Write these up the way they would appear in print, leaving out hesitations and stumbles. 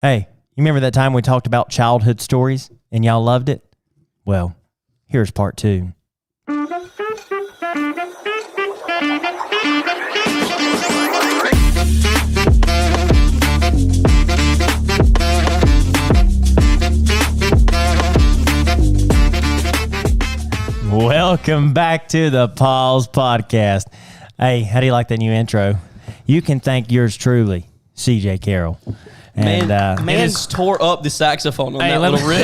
Hey, you remember that time we talked about childhood stories and y'all loved it? Well, here's part 2. Welcome back to the Paul's Podcast. Hey, how do you like that new intro? You can thank yours truly, CJ Carroll. And man tore up the saxophone on that little riff.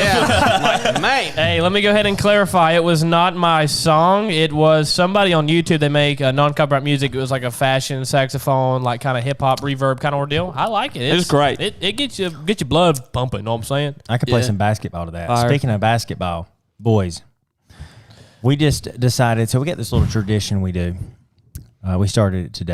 Hey, let me go ahead and clarify. It was not my song. It was somebody on YouTube. They make non-copyright music. It was like a fashion saxophone, like kind of hip-hop reverb kind of ordeal. I like it. It's great. It gets your blood pumping, know what I'm saying? I could play some basketball to that. Speaking of basketball, boys, we just decided, so we got this little tradition we do. We started it today.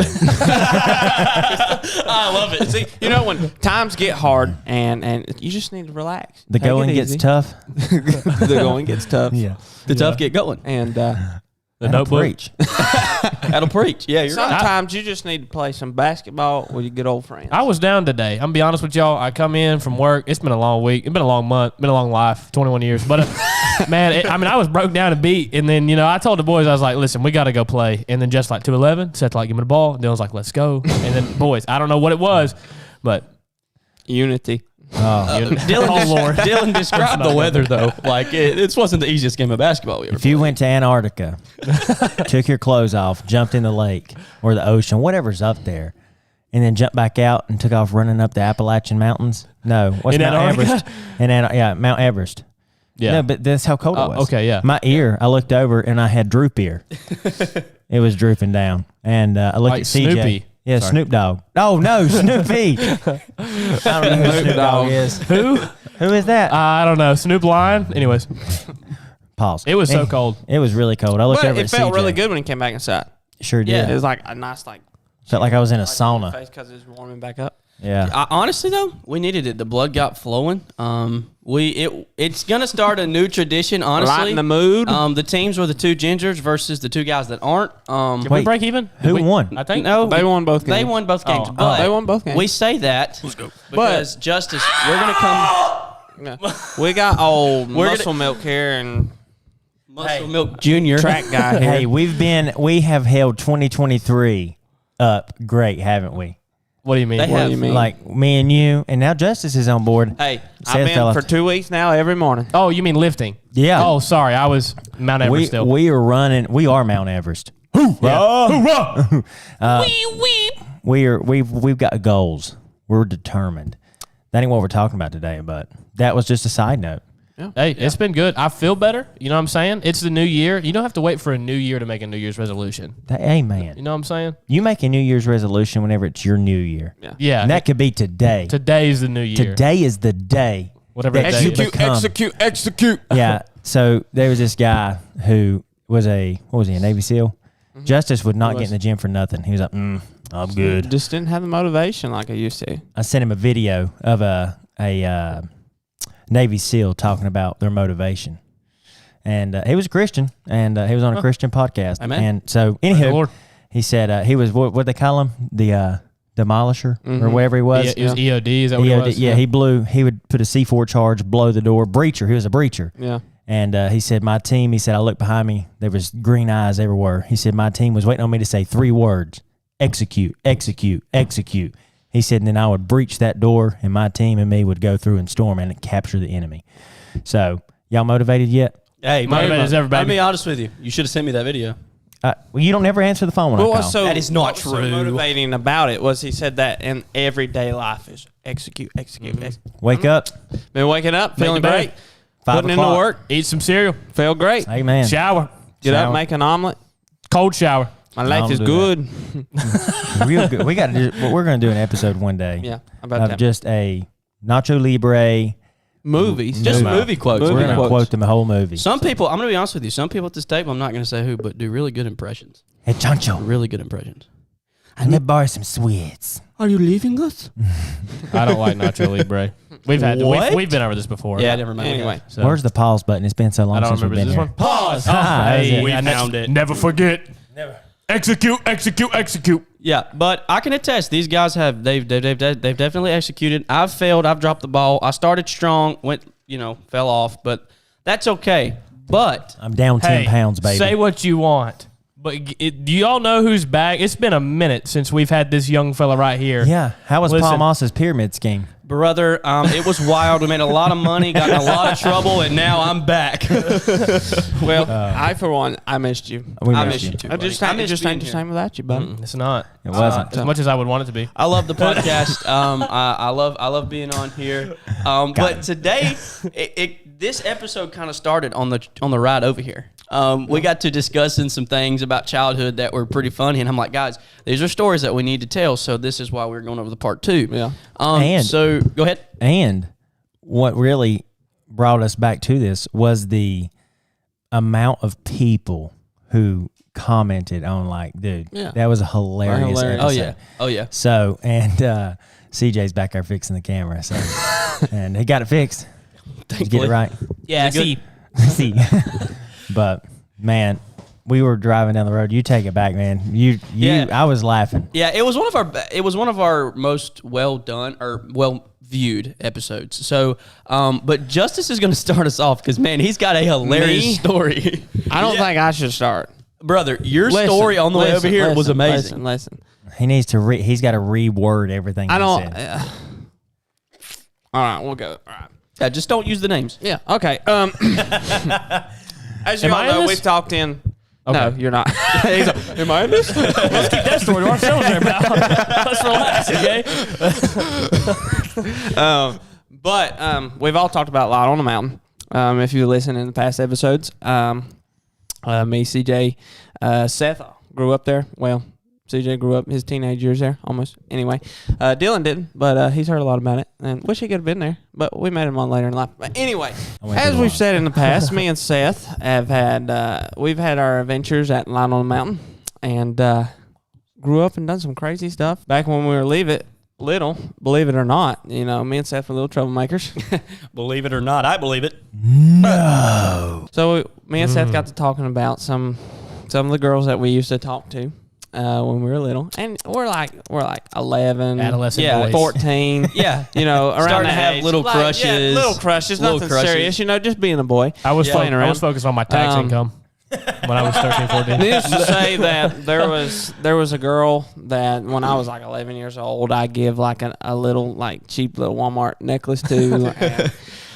I love it. See, you know, when times get hard and you just need to relax. The going gets tough. The going gets tough. Yeah. The tough get going. And The notebook. Preach. That'll preach. Yeah, you're right. sometimes you just need to play some basketball with your good old friends. I was down today. I'm going to be honest with y'all. I come in from work. It's been a long week. It's been a long month. Been a long life. 21 years. But, man, I was broke down and beat. And then, I told the boys, I was like, listen, we got to go play. And then just like 211, Seth like, give me the ball. And Dylan's like, let's go. And then, boys, I don't know what it was, but. Unity. Dylan described the weather, though. Like, it wasn't the easiest game of basketball we ever If you went to Antarctica, took your clothes off, jumped in the lake or the ocean, whatever's up there, and then jumped back out and took off running up the Appalachian Mountains. No, what's In Mount Antarctica? Everest? Mount Everest. Yeah. No, but that's how cold it was. Okay, yeah. My ear, I looked over and I had droop ear. It was drooping down. And I looked Like at CJ. Snoopy. Yeah, Sorry. Snoop Dogg. Oh, no, Snoopy. I don't know who Snoop Dogg is. Who? Who is that? I don't know. Snoop Lion? Anyways, Pause. it was so cold. It was really cold. I looked But over it at felt CJ. really good when he came back inside. Sure did. It was like a nice, Felt like I was in a sauna. because it was warming back up. Yeah. Honestly, though, we needed it. The blood got flowing. It's gonna start a new tradition. Honestly, Lighten the mood. The teams were the two gingers versus the two guys that aren't. Did we break even? Who won? I think. No, They won both games. They won both games. Oh. But They won both games. We say that because Justice, we're gonna come. Yeah. We got old We're muscle milk here and Muscle Milk Junior. track guy here. Hey, we have held 2023 up great, haven't we? What do you mean? They What have. do you mean? Like me and you, and now Justice is on board. Hey, Seth I've fell been off- for 2 weeks now every morning. Oh, you mean lifting? Yeah. Oh, sorry. I was Mount Everest still. We are running. We are Mount Everest. We've got goals. We're determined. That ain't what we're talking about today, but that was just a side note. Hey, it's been good. I feel better. You know what I'm saying? It's the new year. You don't have to wait for a new year to make a New Year's resolution. Hey, man. You know what I'm saying? You make a New Year's resolution whenever it's your new year. Yeah. And that could be today. Today's the new year. Today is the day. Whatever that that you is. become. Execute. Yeah. So there was this guy who was a Navy SEAL? Mm-hmm. Justice would not get in the gym for nothing. He was like, I'm good. Just didn't have the motivation like I used to. I sent him a video of a Navy SEAL talking about their motivation. And he was a Christian, and he was on a Christian podcast. Amen. And so, Praise the anywho, Lord. he said he was, what they call him? The demolisher or whatever he was. It was EOD. Is that what it was? Yeah, he would put a C4 charge, blow the door. Breacher. He was a breacher. Yeah. And he said, my team, he said, I looked behind me. There was green eyes everywhere. He said, my team was waiting on me to say 3 words. Execute, execute, execute. He said, and then I would breach that door, and my team and me would go through and storm and capture the enemy. So, y'all motivated yet? Hey, Motivated as ever, baby. I'll be honest with you. You should have sent me that video. Well, you don't ever answer the phone when I Well, call. what's so That is not what was so true. motivating about it was he said that in everyday life is execute. Wake up, Been waking up, feeling your bed. great, 5 putting in the o'clock. work, Eat some cereal. feel great. Amen. Shower. Get shower. up, make an omelet. Cold shower. My life don't is do good. Real good. We got to do. We're going to do an episode one day. Yeah, about Of that. just a Nacho Libre. Movies, Just Movie. movie quotes. Movie We're going to quotes. quote them the whole movie. Some people, I'm going to be honest with you. Some people at this table, I'm not going to say who, but do really good impressions. Hey, Chancho, Really good impressions. let me borrow some sweets. Are you leaving us? I don't like Nacho Libre. We've been over this before. Yeah, never mind. Anyway, So, Where's the pause button? It's been so long I don't since we've remember. Is been this here. one? Pause. Ah, Hey, we I found it. Never forget. Never. Execute, execute, execute. Yeah, but I can attest these guys have they've definitely executed. I've failed. I've dropped the ball. I started strong, fell off, but that's okay. But I'm down 10 pounds, baby. Say what you want. But do y'all know who's back? It's been a minute since we've had this young fella right here. Yeah. How was Listen. Paul Moss's pyramid scheme? brother, it was wild. We made a lot of money, got in a lot of trouble, and now I'm back. Well, I for one, I missed you. We I missed miss you. you too. I just buddy. ain't just being ain't the here. same without you, bud. It's not. It wasn't. As much as I would want it to be. I love the podcast. I love being on here. But today, this episode kind of started on the ride over here. We got to discussing some things about childhood that were pretty funny, and I'm like, guys, these are stories that we need to tell. So this is why we're going over the part 2. Yeah. So go ahead. And what really brought us back to this was the amount of people who commented on, like, dude, Yeah. that was a hilarious Hilarious. episode. Oh yeah. So, and CJ's back there fixing the camera. So, and he got it fixed. Did you get it right? Yeah, see. See. But, man, we were driving down the road. You take it back, man. Yeah. I was laughing. Yeah, it was one of our most well done or well viewed episodes. So, but Justice is going to start us off because, man, he's got a hilarious Me? story. I don't think I should start. Brother, your story on the way over here was amazing. Listen. He needs to he's got to reword everything I he don't. said. All right, we'll go. All right. Yeah, just don't use the names. Yeah. Okay. As you Am all I in know, this? we've talked in. No, Okay. you're not. He's like, am I in this? Let's keep that story to ourselves there, pal. Let's relax, okay? But we've all talked about Light on the Mountain. If you listen in the past episodes, me, CJ, Seth grew up there. Well, CJ grew up his teenage years there, almost. Anyway, Dylan didn't, but he's heard a lot about it, and wish he could have been there. But we met him on later in life. But anyway, went as to the we've line. said in the past, me and Seth have had we've had our adventures at Light on the Mountain, and grew up and done some crazy stuff back when we were little. Believe it or not, me and Seth were little troublemakers. Believe it or not, I believe it. So me and Seth got to talking about some of the girls that we used to talk to when we were little, and we're like 11, Adolescent Yeah, boys. 14. Yeah. Around Starting to that have age. little Yeah, crushes. little crushes, Little nothing crushes. serious. Just being a boy. I was playing I around. was focused on my tax income when I was 13, 14. Needless to say that there was a girl that when I was like 11 years old, I give like a little like cheap little Walmart necklace to,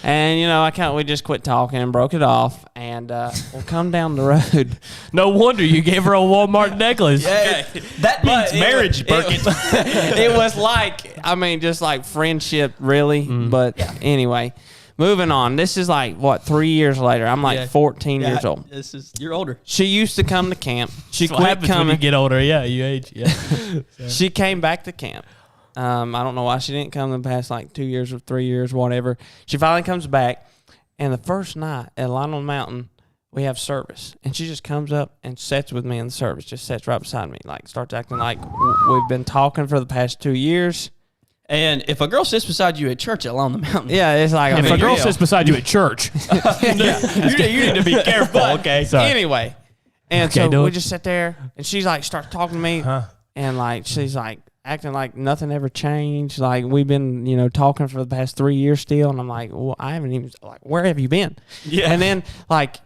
and we just quit talking and broke it off, and we'll come down the road. No wonder you gave her a Walmart necklace. That But means marriage, Birkin. It was like, just like friendship, really. But anyway, moving on. This is like, 3 years later? I'm like Yeah. 14 years old. You're older. She used to come to camp. She That's what quit happens when you coming. get older. Yeah, you age. Yeah. She came back to camp. I don't know why she didn't come the past like 2 years or 3 years, whatever. She finally comes back, and the first night at Light on the Mountain, we have service, and she just comes up and sits with me in the service, just sits right beside me, like starts acting like we've been talking for the past 2 years. And if a girl sits beside you at church along the mountain, Yeah, it's like If a a girl deal. sits beside you at church, you need to be careful. Okay. sorry. Anyway, and Okay, so do we it. just sit there, and she's like starts talking to me, and like she's like acting like nothing ever changed. Like we've been, talking for the past 3 years still, and I'm like, well, I haven't even where have you been? Yeah. And then like.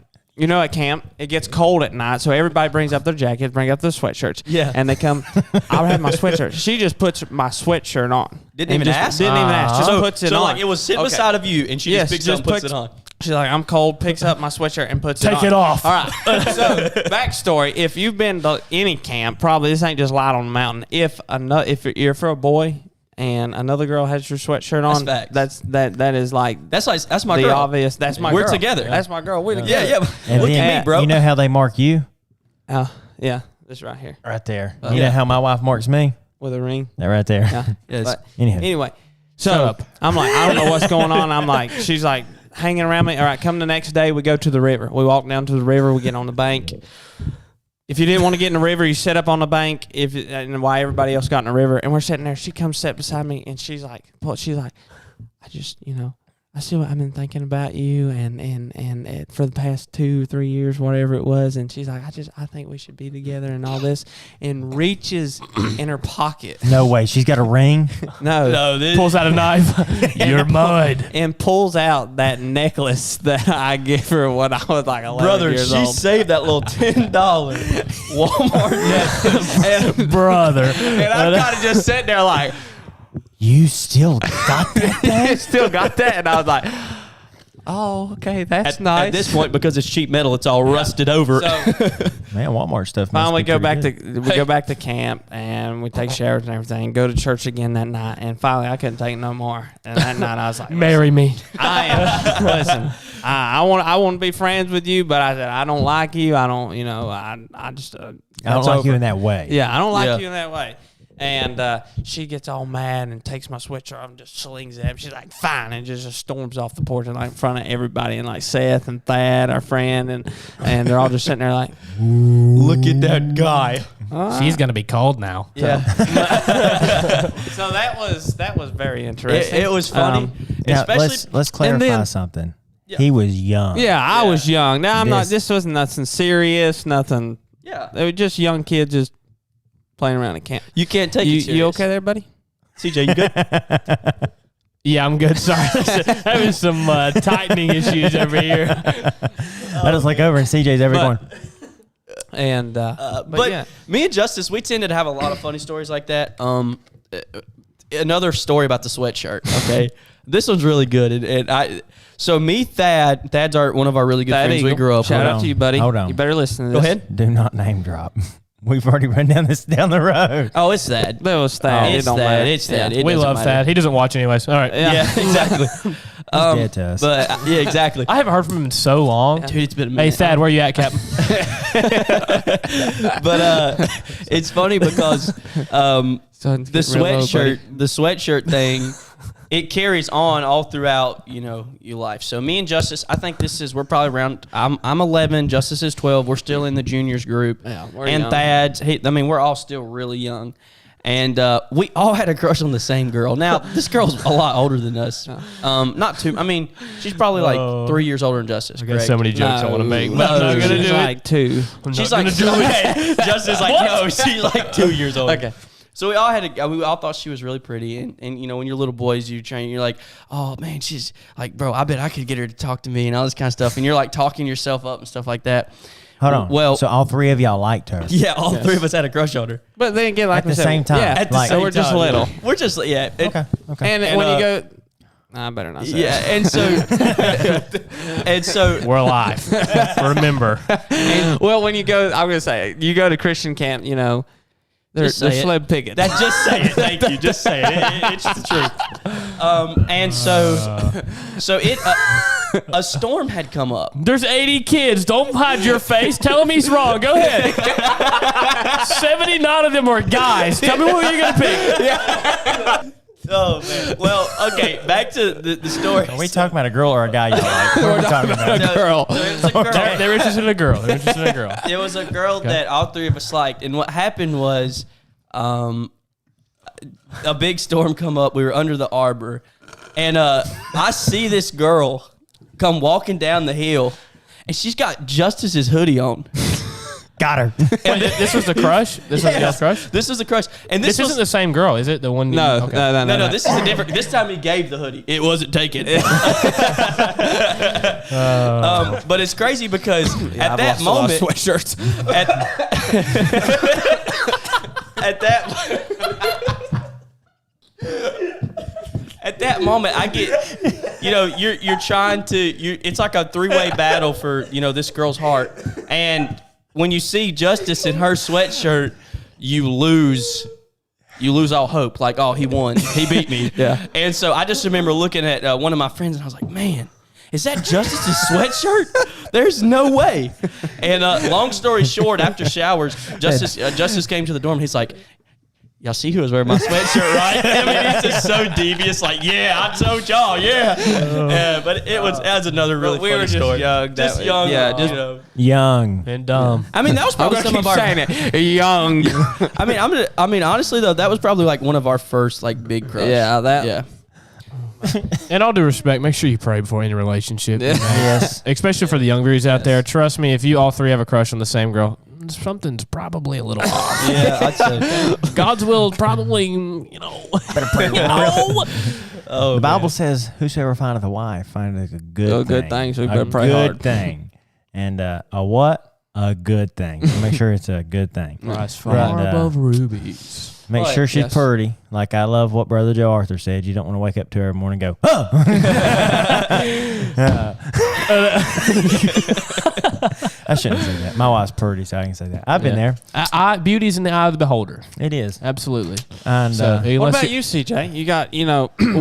At camp, it gets cold at night, so everybody brings up their jackets, bring up their sweatshirts. Yeah. And they come, I would have my sweatshirt. She just puts my sweatshirt on. Didn't And even just- ask? Didn't even ask. Just So, puts it so on. like it was sitting Okay. beside of you, and she Yes, just picks up and puts puts- it on. She's like, I'm cold, picks up my sweatshirt and puts it on. Take it off. All right. So, backstory. If you've been to any camp, probably this ain't just Light on the Mountain. If you're for a boy and another girl has your sweatshirt on, facts. that is like That's my the girl. obvious. That's my We're girl. together. That's my girl. We're Yeah, together. yeah. And Look then, at me, bro. You know how they mark you? Yeah. This right here Right there. You know how my wife marks me? with a ring. That right there. Yeah. Yes. But Anyhow. anyway, so I'm like, I don't know what's going on. I'm like, she's like hanging around me. All right, come the next day, we go to the river. We walk down to the river. We get on the bank. If you didn't want to get in the river, you sit up on the bank. And why everybody else got in the river, and we're sitting there. She comes sit beside me, and she's like, I just, I've been thinking about you and for the past 2-3 years, whatever it was. And she's like, I think we should be together and all this, and reaches in her pocket. No way. She's got a ring. No, Pulls out a knife. You're mine. and pulls out that necklace that I gave her when I was like 11 Brother, years she old. saved that little $10 Walmart necklace. Brother. And I'm kind of just sitting there like, You still got that? I still got that. And I was like, oh, okay, that's nice. At this point, because it's cheap metal, it's all rusted over. So Man, Walmart stuff. finally must be go pretty back good. to we go back to camp and we take showers and everything. Go to church again that night, and finally I couldn't take no more. And that night I was like, Marry me. I am. Listen, I want to be friends with you, but I said I don't like you. I don't, I just I don't that's like you over. in that way. Yeah, I don't like Yeah. you in that way. And she gets all mad and takes my sweatshirt off and just slings it at me. She's like, fine, and just storms off the porch and like in front of everybody, and like Seth and Thad, our friend, and they're all just sitting there like, Look at that guy. She's going to be cold now. Yeah. So that was very interesting. It was funny. Now, Especially let's clarify then- something. Yeah. He was young. yeah, I was young. Now I'm not. This- This wasn't nothing serious. Nothing. yeah. They were just young kids just playing around at camp. You can't take it You serious. okay there, buddy? CJ, you good? Yeah, I'm good. Sorry. Having some tightening issues over here. I just look over and CJ's every But- going. And but yeah. me and Justice, we tended to have a lot of funny stories like that. Another story about the sweatshirt. Okay, this one's really good, so me, Thad's one of our really good Thad friends. Eagle, We grew up Shout with. out to you, buddy. Hold on. You better listen to Go this. ahead. Do not name drop. We've already run down the road. Oh, it's Thad. That was Thad. It's it don't Thad. matter. It's Thad. It We doesn't love matter. Thad. He doesn't watch anyways. All right. Yeah, exactly. dead to us. But yeah, exactly. I haven't heard from him in so long. Dude, it's been a Hey, minute. Thad, where you at, Captain? But it's funny because So the sweatshirt thing, it carries on all throughout, your life. So me and Justice, I think we're probably around, I'm 11, Justice is 12. We're still in the juniors group. Yeah, we're and young. Thad's, we're all still really young. And we all had a crush on the same girl. Now, this girl's a lot older than us. Not too, she's probably like 3 years older than Justice. I got so many jokes I want to make, but I'm not going to she's do like it. 2. She's like, Justice like, no, she's like 2 years old. Okay. So we all thought she was really pretty, and when you're little boys, you're like, oh man, she's like, bro, I bet I could get her to talk to me and all this kind of stuff, and you're like talking yourself up and stuff like that. Hold on. Well, so all three of y'all liked her. yeah, all three of us had a crush on her. But then again, like At we the said, same time. Yeah, At the so same we're just time, little. We're just yeah. Okay. And, And, when you uh, go, I better not say Yeah, that. and so We're alive. Remember. Well, when you go, I'm gonna say you go to Christian camp. They're Just say it. sled pickets. that just say it. Thank you. Just say it. It's the truth. And so a storm had come up. There's 80 kids. Don't hide your face. Tell him he's wrong. Go ahead. 79 of them are guys. Tell me what you're going to pick. Oh man. Well, okay. Back to the story. Are we talking about a girl or a guy you like? What are we talking about? No, girl. so it was a girl. They're interested in a girl. They're interested in a girl. It was a girl that all three of us liked, and what happened was, a big storm come up. We were under the arbor, and I see this girl come walking down the hill, and she's got Justice's hoodie on. Got her. Wait, this was the crush? This was the guy's crush? This was the crush, and This isn't the same girl, is it? The one? No, okay. no. This is a different. This time he gave the hoodie. It wasn't taken. But it's crazy because at that moment, sweatshirts. at that moment, I get, you're trying to, it's like a three-way battle for, this girl's heart. And when you see Justice in her sweatshirt, you lose all hope. Like, oh, he won. He beat me. Yeah. And so I just remember looking at one of my friends and I was like, man, is that Justice's sweatshirt? There's no way. And long story short, after showers, Justice came to the dorm and he's like, y'all see who was wearing my sweatshirt, right? I mean, he's just so devious. Like, yeah, I told y'all, yeah. But it was another really we funny were just story. young. Just young. Yeah, just, just- Young. And dumb. I mean, that was I'm probably gonna some keep of our. saying it. Young. I mean, honestly though, that was probably like one of our first like big crush. Yeah, that. Yeah. In all due respect, make sure you pray before any relationship. Yeah. Yes. Especially for the young viewers out there. Trust me, if you all three have a crush on the same girl, something's probably a little off. Yeah, I'd say. God's will is probably, you know. Oh, The Bible says, "Whosoever findeth a wife findeth a good thing." Good thing, so you a better pray good hard. thing, and a what? A good thing. So make sure it's a good thing. Price far Right, above rubies. Make But, sure she's yes. pretty. Like I love what Brother Joe Arthur said. You don't want to wake up to her every morning and go, "Oh." I shouldn't say that. My wife's pretty, so I can say that. I've been there. Beauty's in the eye of the beholder. It is. Absolutely. And So, What unless about you, CJ? You got,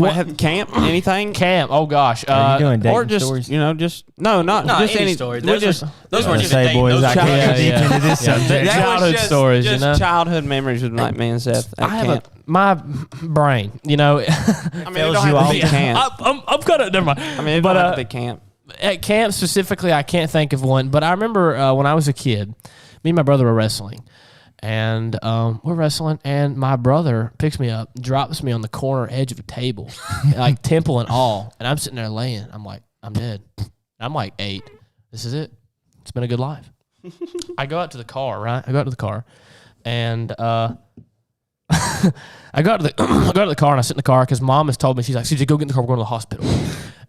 what have camp? Anything? Camp. Oh gosh. are you doing dating Or just, stories? just no, not No, just any any story. we Those just those weren't even say, dating. boys, Those I were can't just- go deep into this subject. that Childhood was just, stories, just you know? childhood memories with me and Seth at I have camp. my brain, I mean, it fails don't you have all to be the camp. I'm kind of never mind. I mean, it but don't have to be camp. at camp specifically, I can't think of one. But I remember when I was a kid, me and my brother were wrestling, and we're wrestling, and my brother picks me up, drops me on the corner edge of a table, like temple and all, and I'm sitting there laying. I'm like, I'm dead. I'm like 8. This is it. It's been a good life. I go out to the car, right? I go out to the car, and I go out to the I go to the car and I sit in the car because Mom has told me, she's like, CJ, go get in the car, we're going to the hospital.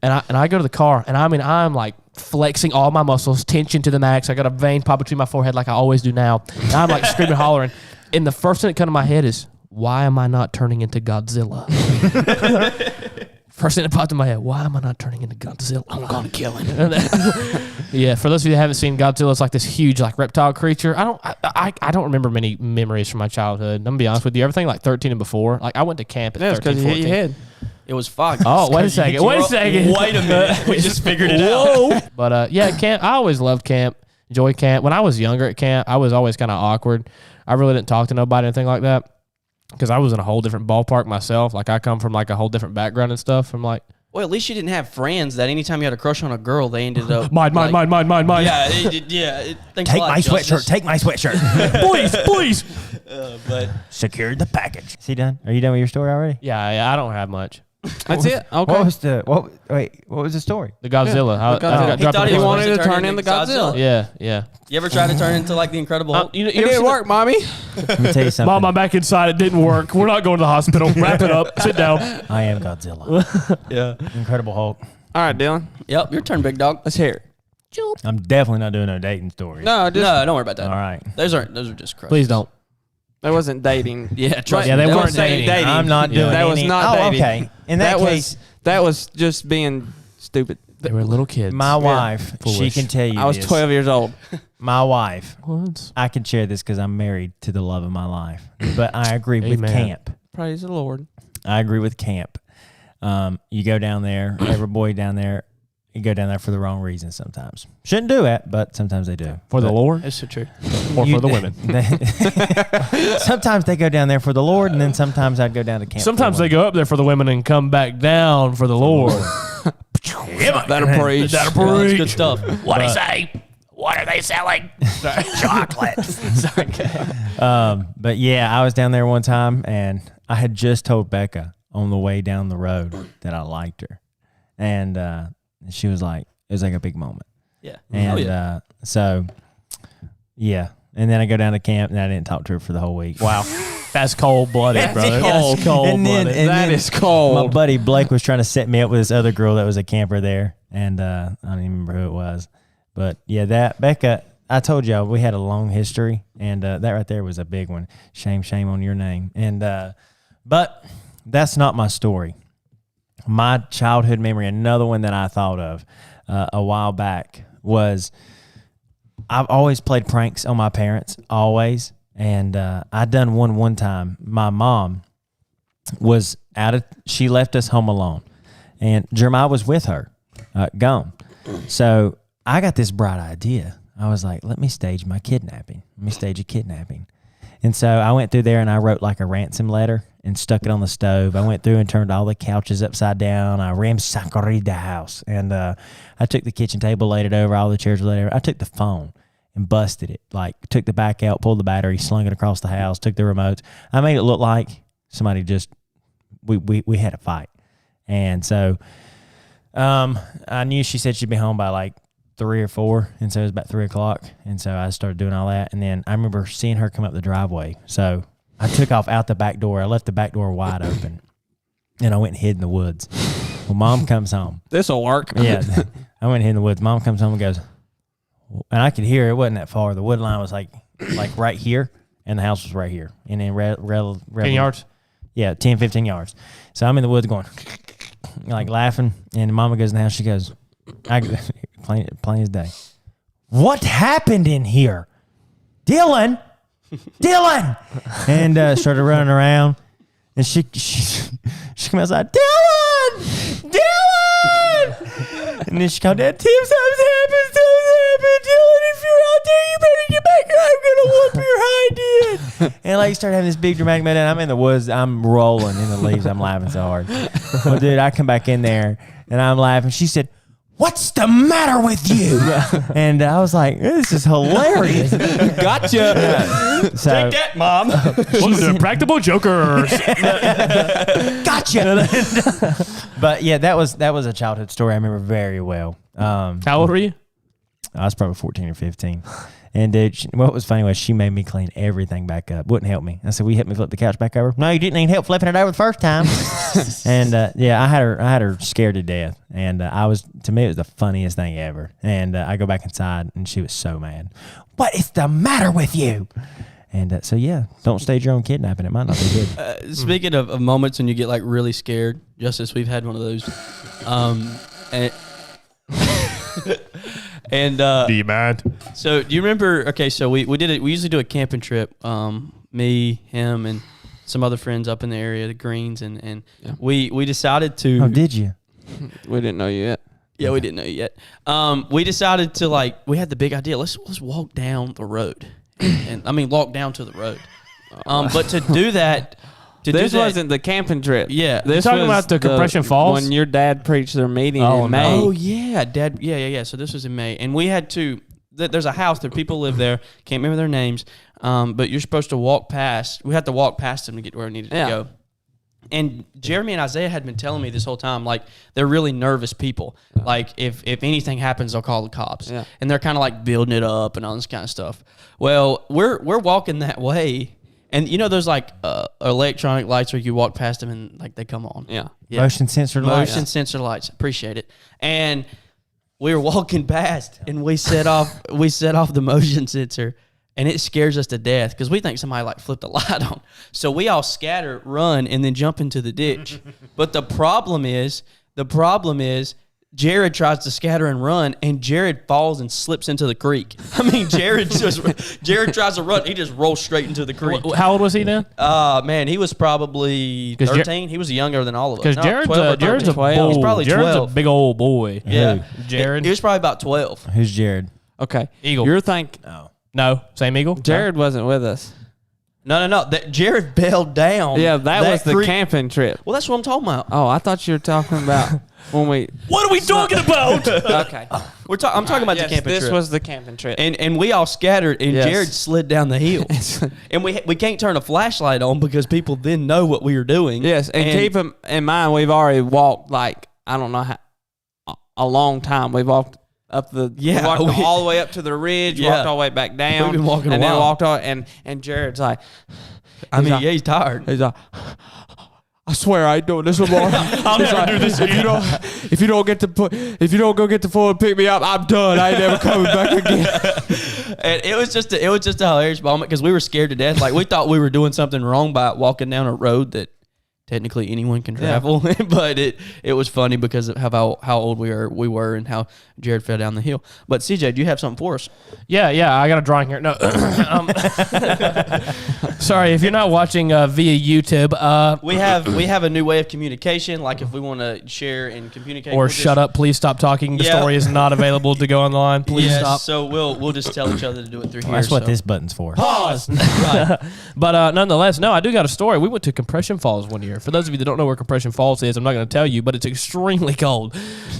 And I go to the car, and I mean, I'm like flexing all my muscles, tension to the max. I got a vein pop between my forehead like I always do now. And I'm like screaming, hollering. And the first thing that comes to my head is, why am I not turning into Godzilla? First thing that popped in my head, why am I not turning into Godzilla? I'm gonna kill him. Yeah, for those of you that haven't seen Godzilla, it's like this huge like reptile creature. I don't remember many memories from my childhood. I'm gonna be honest with you. Everything like 13 and before. Like I went to camp at That's 13, because you hit 14. your head. It was fog. Oh, wait a second. Wait a second. Wait a minute. We just figured it Whoa. out. But yeah, camp. I always loved camp. Enjoy camp. When I was younger at camp, I was always kind of awkward. I really didn't talk to nobody or anything like that because I was in a whole different ballpark myself. Like I come from like a whole different background and stuff. I'm like, Well, at least you didn't have friends that anytime you had a crush on a girl, they ended up mine. Yeah, thanks a Take lot, my Justice. sweatshirt. Take my sweatshirt. please. But Secured the package. Is he done? Are you done with your story already? Yeah, I don't have much. That's it. Okay. What was the what was the story? The Godzilla. The Godzilla. he thought he He was wanted supposed to turn into Godzilla. Yeah. You ever try to turn into like the Incredible Hulk? You It ever didn't seen work, mommy. Let me tell you something. Mom, I'm back inside. It didn't work. We're not going to the hospital. Wrap it up. Sit down. I am Godzilla. Yeah. Incredible Hulk. All right, Dylan. Yep, your turn, big dog. Let's hear it. I'm definitely not doing no dating stories. No, just No, don't worry about that. All right. Those are just crushes. Please don't. that wasn't dating. Yeah, trust Yeah, me. they Don't weren't say dating. I'm not doing That was any- not Oh, dating. okay. In that case, that was just being stupid. They were little kids. my wife, she Foolish. can tell you I was this. 12 years old. My wife, What? I can share this because I'm married to the love of my life. But I agree with Amen. camp. Praise the Lord. I agree with camp. You go down there, every boy down there, you go down there for the wrong reason sometimes. Shouldn't do it, but sometimes they do. For the But Lord That's so true. or you- for the women? sometimes they go down there for the Lord, and then sometimes I'd go down to camp. Sometimes for they the go up there for the women and come back down for the Lord. That'll preach. That'll Yeah, that's preach. good stuff. What do you say? What are they selling? Chocolates. But yeah, I was down there one time, and I had just told Becca on the way down the road that I liked her, and she was like, it was like a big moment. Yeah. And Oh, yeah. so, yeah. And then I go down to camp, and I didn't talk to her for the whole week. Wow. That's cold blooded, brother. Yes. That's cold And then- blooded. and That then is cold. My buddy Blake was trying to set me up with this other girl that was a camper there, and I don't even remember who it was. But yeah, that Becca, I told y'all we had a long history, and that right there was a big one. Shame on your name. And but that's not my story. My childhood memory, another one that I thought of a while back was I've always played pranks on my parents, always. And I done one time. My mom was she left us home alone. And Jeremiah was with her, gone. So I got this bright idea. I was like, let me stage my kidnapping. Let me stage a kidnapping. And so I went through there and I wrote like a ransom letter and stuck it on the stove. I went through and turned all the couches upside down. I ransacked the house. And I took the kitchen table, laid it over, all the chairs were laid over. I took the phone and busted it. Like, took the back out, pulled the battery, slung it across the house, took the remotes. I made it look like somebody just, we had a fight. And so I knew she said she'd be home by like 3 or 4, and so it was about 3 o'clock, and so I started doing all that, and then I remember seeing her come up the driveway, so I took off out the back door. I left the back door wide open, and I went and hid in the woods. Well, Mom comes home. This'll work. Yeah, I went and hid in the woods. Mom comes home and goes, and I could hear it wasn't that far. The wood line was like right here, and the house was right here, and then 10 yards? Yeah, 10, 15 yards. So I'm in the woods going, like laughing, and Mama goes in the house. She goes, plain as day. What happened in here? Dylan! And started running around, and she came outside, Dylan! And then she called Dad, Tim, something's happened, Dylan, if you're out there, you better get back here, I'm gonna whoop your hind end. And like started having this big dramatic meltdown. I'm in the woods, I'm rolling in the leaves, I'm laughing so hard. Well, dude, I come back in there, and I'm laughing. She said, what's the matter with you? And I was like, this is hilarious. Gotcha. So, Take that, Mom. Welcome to Practical Jokers. gotcha. But yeah, that was a childhood story I remember very well. How old were you? I was probably 14 or 15. And dude, what was funny was she made me clean everything back up. Wouldn't help me. I said, will you help me flip the couch back over? No, you didn't need help flipping it over the first time. And yeah, I had her scared to death. And to me, it was the funniest thing ever. And I go back inside, and she was so mad. What is the matter with you? And so yeah, don't stage your own kidnapping. It might not be good. Speaking of moments when you get like really scared, Justice, we've had one of those. And Do you mind? so do you remember? Okay, so we did it. We usually do a camping trip. Me, him, and some other friends up in the area, the Greens, and Yeah. we decided to. Oh, did you? We didn't know you yet. Yeah, we didn't know yet. We decided to we had the big idea. Let's walk down the road, and I mean walk down to the road. But to do that, This wasn't the camping trip. Yeah. This You're talking was about the Compression Falls? when your dad preached their meeting Oh, in no. May. Oh yeah, Dad. Yeah. So this was in May, and we had to. There's a house there. People live there. Can't remember their names. But you're supposed to walk past. We had to walk past them to get to where we needed to go. And Jeremy and Isaiah had been telling me this whole time, like they're really nervous people. Like if anything happens, they'll call the cops. Yeah. And they're kind of like building it up and all this kind of stuff. Well, we're walking that way, and you know those like electronic lights where you walk past them and like they come on. Yeah. Motion sensor lights. Motion sensor lights. Appreciate it. And we were walking past, and we set off the motion sensor, and it scares us to death because we think somebody like flipped a light on. So we all scatter, run, and then jump into the ditch. But the problem is Jared tries to scatter and run, and Jared falls and slips into the creek. I mean, Jared tries to run, he just rolls straight into the creek. How old was he then? Man, he was probably 'Cause 13. He was younger than all of us. Because No, Jared's 12 or Jared's a 13. bull. He's probably Jared's 12. a big old boy. Yeah. Jared. He was probably about 12. Who's Jared? Okay. Eagle. You're thinking No, same Eagle. Jared wasn't with us. No. Jared bailed down. Yeah, that was the creek. camping trip. Well, that's what I'm talking about. Oh, I thought you were talking about when we. What are we talking about? Okay. I'm talking about the camping This trip. was the camping trip. And we all scattered, and Yes. Jared slid down the hill. And we can't turn a flashlight on because people then know what we were doing. Yes, and keep in mind, we've already walked I don't know how a long time. We walked up we walked all the way up to the ridge, walked all the way back down. We've been walking a and then while. walked all, and Jared's like, He's tired. he's like, I swear I ain't doing this no more. I'll never do this if you don't. If you don't go get the phone and pick me up, I'm done. I ain't never coming back again. And it was just a hilarious moment because we were scared to death. Like we thought we were doing something wrong by walking down a road that technically anyone can travel. But it was funny because of how old we were and how Jared fell down the hill. But CJ, do you have something for us? Yeah, I got a drawing here. No, sorry if you're not watching via YouTube. We have a new way of communication. Like if we want to share and communicate, Or we'll shut up, please stop talking. The Yeah. story is not available to go on the line. Please Yes, stop. so we'll just tell each other to do it through here. That's what so. this button's for. Pause. Right. But nonetheless, no, I do got a story. We went to Compression Falls one year. For those of you that don't know where Compression Falls is, I'm not going to tell you, but it's extremely cold.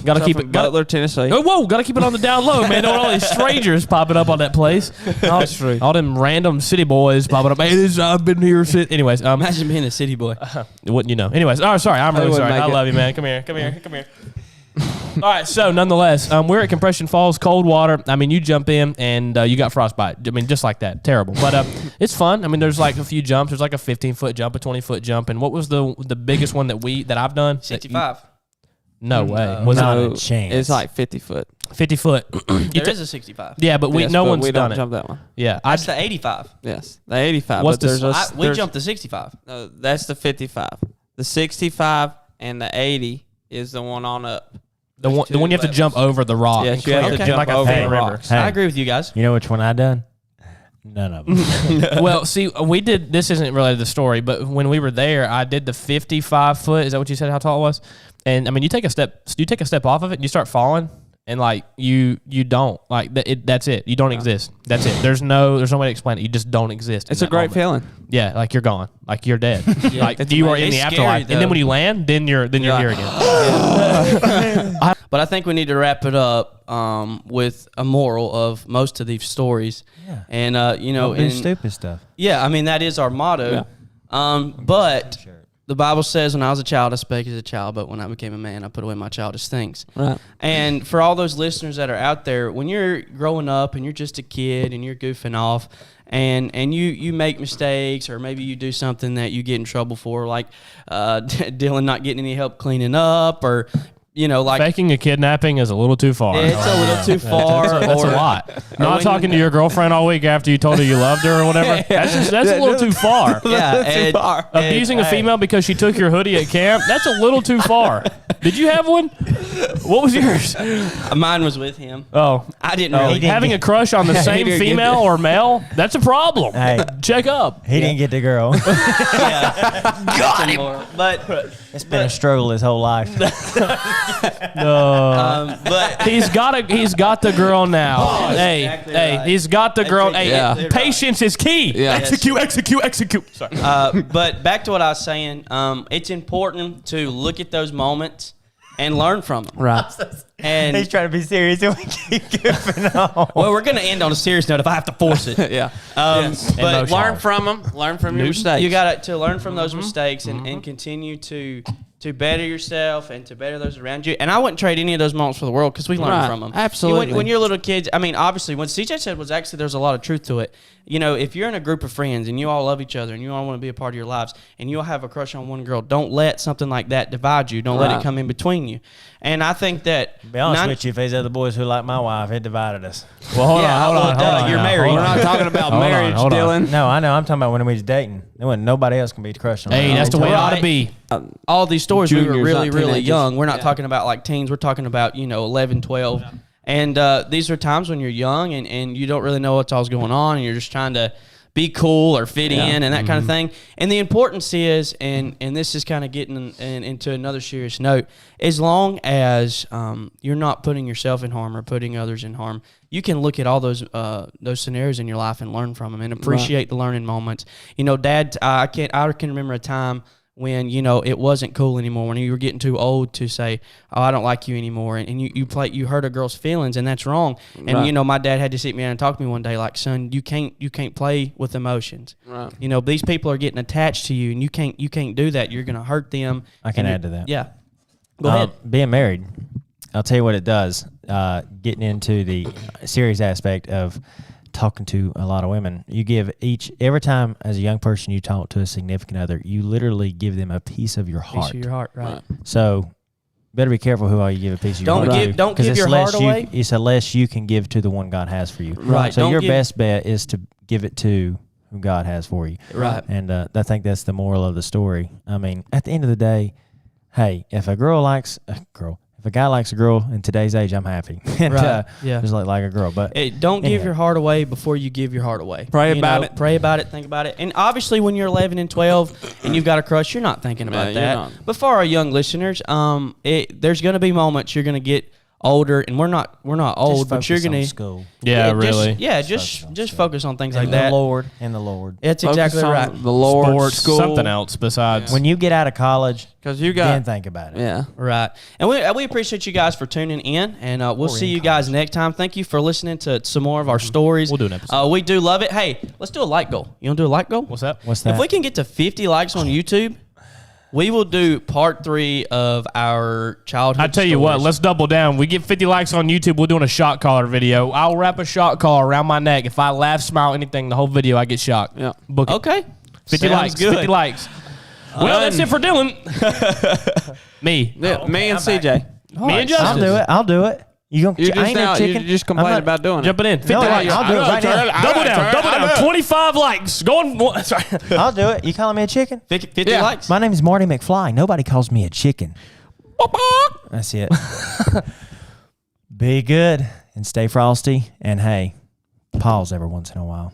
Got to So keep from it. Butler, Tennessee. Oh, whoa! Got to keep it on the down low, man. Don't want all these strangers popping up on that place. That's true. All them random city boys popping up. Hey, I've been here since. Anyways, Imagine being a city boy. wouldn't you know? Anyways, oh, sorry. I'm really wouldn't sorry. make I it. love you, man. Come here. All right, so nonetheless, we're at Compression Falls, cold water. I mean, you jump in and you got frostbite. I mean, just like that, terrible. But it's fun. I mean, there's like a few jumps. There's like a 15-foot jump, a 20-foot jump, and what was the biggest one that I've done? That you- 65. No way. No. Was Not it a chance. It's like 50 foot. 50 foot? There is a 65. Yeah, but Yes, no but one's we done don't it. jump that one. Yeah, That's the 85. Yes, the 85. What's but there's the- We jumped the 65. No, that's the 55. The 65 and the 80 is the one on up. the one you have to levels. jump over the rock. Yes, you have to Okay. jump like a over fan the river. rocks. Hey. I agree with you guys. You know which one I done? None of them. Well, see, we did. This isn't related to the story, but when we were there, I did the 55 foot. Is that what you said? How tall it was? And I mean, you take a step off of it, and you start falling, and like you don't like that. That's it. You don't exist. That's it. There's no way to explain it. You just don't exist. in It's a that great moment. feeling. Yeah, like you're gone. Like you're dead. Like It's you are amazing. in the It's afterlife, scary, and then though. when you land, then you're here again. But I think we need to wrap it up with a moral of most of these stories. Yeah. And, you know, Don't do and- stupid stuff. yeah, I mean, that is our motto. But the Bible says, when I was a child, I spake as a child, but when I became a man, I put away my childish things. Right. And for all those listeners that are out there, when you're growing up and you're just a kid and you're goofing off and you make mistakes, or maybe you do something that you get in trouble for, like Dylan not getting any help cleaning up, or, you know, like Faking a kidnapping is a little too far. it's a little too far. That's or, a lot. Not when- talking to your girlfriend all week after you told her you loved her or whatever. That's a little too far. Yeah, and- Abusing a hey. female because she took your hoodie at camp, that's a little too far. Did you have one? What was yours? Mine was with him. Oh. I didn't really. Having a crush on the same didn't get female or male, that's a problem. Hey. Check up. He didn't get the girl. Got him. But It's been a struggle his whole life. but He's got the girl now. Hey, exactly hey, right. he's got the girl. Hey, Yeah. patience is key. Yeah. Execute. Sorry. but back to what I was saying. It's important to look at those moments and learn from them. Right. And He's trying to be serious and we keep goofing on. well, we're going to end on a serious note if I have to force it. Yeah. But Emotional. Learn from them. Learn from your mistakes. you got to learn from those mistakes and continue to better yourself and to better those around you. And I wouldn't trade any of those moments for the world because we learn Right. from them. Absolutely. When you're little kids, I mean, obviously, what CJ said was actually there's a lot of truth to it. You know, if you're in a group of friends and you all love each other and you all want to be a part of your lives and you all have a crush on one girl, don't let something like that divide you. Don't let it Right. come in between you. And I think that To be honest with you, if there's other boys who like my wife, it divided us. Well, hold Yeah, on, well, hold duh, on. you're now, married. hold We're on. not talking about Hold on, marriage, hold on. Dylan. No, I know. I'm talking about when we was dating. There wasn't nobody else can be crushed on. Hey, me. that's the way it ought to Right. be. all these stories we were Juniors, really not really teenagers. young. We're not talking about like teens. We're talking about 11, 12. And these are times when you're young and you don't really know what's all's going on and you're just trying to be cool or fit in and that kind of thing. And the importance is, and this is kind of getting into another serious note, as long as you're not putting yourself in harm or putting others in harm, you can look at all those scenarios in your life and learn from them and appreciate the learning moments. You know, Dad, I can remember a time when it wasn't cool anymore, when you were getting too old to say, oh, I don't like you anymore, and you hurt a girl's feelings, and that's wrong. And Right. my dad had to sit me down and talk to me one day like, son, you can't play with emotions. Right. These people are getting attached to you, and you can't do that. You're gonna hurt them. I can And add to that. Yeah, go ahead. Being married, I'll tell you what it does. Getting into the serious aspect of talking to a lot of women, you give every time as a young person you talk to a significant other, you literally give them a piece of your heart. Piece of your heart, right? So better be careful who all you give a piece of your Don't heart give- to. don't 'cause give it's your less heart away. It's a less you can give to the one God has for you. Right. So Don't your give- best bet is to give it to who God has for you. Right. And I think that's the moral of the story. I mean, at the end of the day, hey, if a guy likes a girl in today's age, I'm happy. And, Right. Yeah. just like a girl. But Don't give Anyhow. your heart away before you give your heart away. Pray about it. Pray about it. Think about it. And obviously, when you're 11 and 12 and you've got a crush, you're not thinking about you're that. not. But for our young listeners, there's going to be moments you're going to get older, and we're not old, but you're gonna school Yeah, really. just focus on things like and that. the Lord and the Lord. It's Focus exactly on right. The Lord, Sports, school, something else besides. When you get out of college, because you then got think about it. yeah. Right. And we appreciate you guys for tuning in, and we'll see you guys next time. Thank you for listening to some more of our stories. We'll do an episode. We do love it. Hey, let's do a like goal. You want to do a like goal? What's that? What's that? If we can get to 50 likes on YouTube, we will do part 3 of our childhood I tell you what, stories. let's double down. We get 50 likes on YouTube. We're doing a shot collar video. I'll wrap a shot collar around my neck. If I laugh, smile, anything, the whole video, I get shocked. Yeah. Book it. Okay. 50 Sounds likes. good. 50 likes. Well, that's it for Dylan. Me. Yeah, me and CJ. Me and Justin. I'll do it. I'll do it. You gonna? You I ain't no just, you chicken. just I'm complain not- about doing it. Jumping in. 50 No, likes. I'll do it right now. Double down. Double down. 25 likes. Going. Sorry. I'll do it. You calling me a chicken? 50 Yeah. likes. My name is Marty McFly. Nobody calls me a chicken. That's it. Be good and stay frosty. And hey, pause every once in a while.